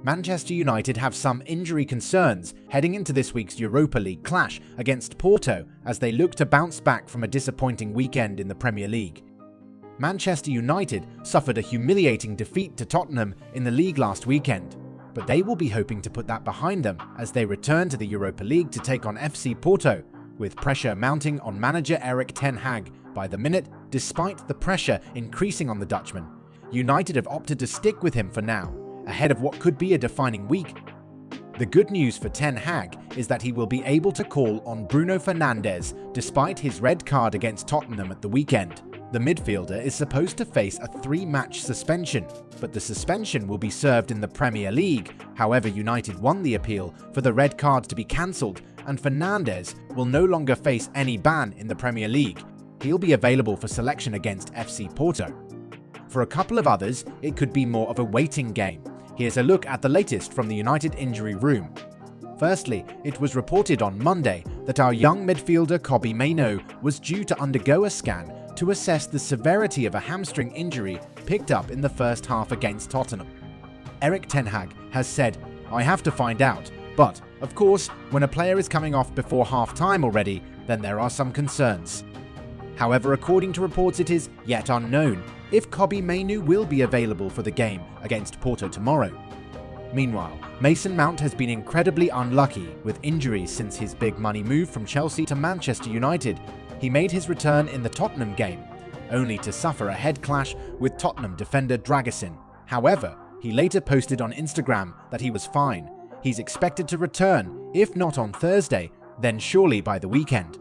Manchester United have some injury concerns heading into this week's Europa League clash against Porto as they look to bounce back from a disappointing weekend in the Premier League. Manchester United suffered a humiliating defeat to Tottenham in the league last weekend, but they will be hoping to put that behind them as they return to the Europa League to take on FC Porto, with pressure mounting on manager Erik Ten Hag by the minute. Despite the pressure increasing on the Dutchman, United have opted to stick with him for now, ahead of what could be a defining week. The good news for Ten Hag is that he will be able to call on Bruno Fernandes despite his red card against Tottenham at the weekend. The midfielder is supposed to face a 3-match suspension, but the suspension will be served in the Premier League. However, United won the appeal for the red card to be cancelled, and Fernandes will no longer face any ban in the Premier League. He'll be available for selection against FC Porto. For a couple of others, it could be more of a waiting game. Here's a look at the latest from the United injury room. Firstly, it was reported on Monday that our young midfielder Kobbie Mainoo was due to undergo a scan to assess the severity of a hamstring injury picked up in the first half against Tottenham. Erik Ten Hag has said, "I have to find out, but, of course, when a player is coming off before half-time already, then there are some concerns." However, according to reports, it is yet unknown if Kobbie Mainoo will be available for the game against Porto tomorrow. Meanwhile, Mason Mount has been incredibly unlucky with injuries since his big money move from Chelsea to Manchester United. He made his return in the Tottenham game, only to suffer a head clash with Tottenham defender Dragusin. However, he later posted on Instagram that he was fine. He's expected to return, if not on Thursday, then surely by the weekend.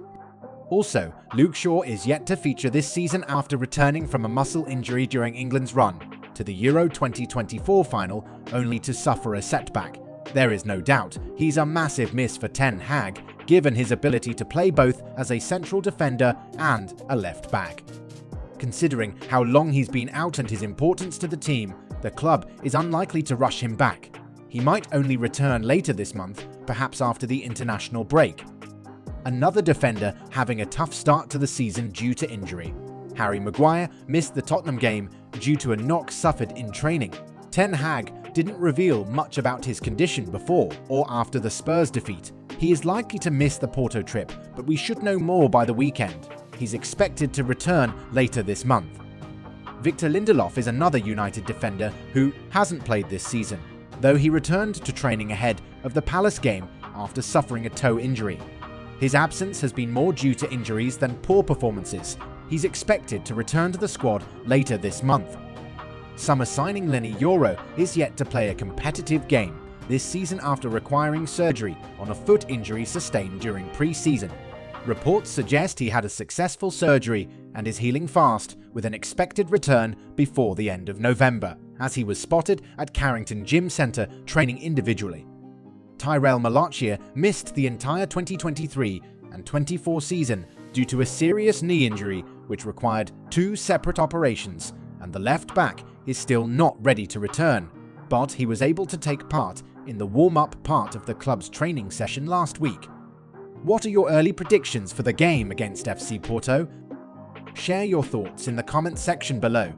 Also, Luke Shaw is yet to feature this season after returning from a muscle injury during England's run to the Euro 2024 final, only to suffer a setback. There is no doubt he's a massive miss for Ten Hag, given his ability to play both as a central defender and a left back. Considering how long he's been out and his importance to the team, the club is unlikely to rush him back. He might only return later this month, perhaps after the international break. Another defender having a tough start to the season due to injury. Harry Maguire missed the Tottenham game due to a knock suffered in training. Ten Hag didn't reveal much about his condition before or after the Spurs defeat. He is likely to miss the Porto trip, but we should know more by the weekend. He's expected to return later this month. Victor Lindelof is another United defender who hasn't played this season, though he returned to training ahead of the Palace game after suffering a toe injury. His absence has been more due to injuries than poor performances. He's expected to return to the squad later this month. Summer signing Mainoo Yoro is yet to play a competitive game this season after requiring surgery on a foot injury sustained during pre-season. Reports suggest he had a successful surgery and is healing fast, with an expected return before the end of November, as he was spotted at Carrington Gym Centre training individually. Yoro and Malacia missed the entire 2023 and 24 season due to a serious knee injury which required 2 separate operations, and the left back is still not ready to return, but he was able to take part in the warm-up part of the club's training session last week. What are your early predictions for the game against FC Porto? Share your thoughts in the comments section below.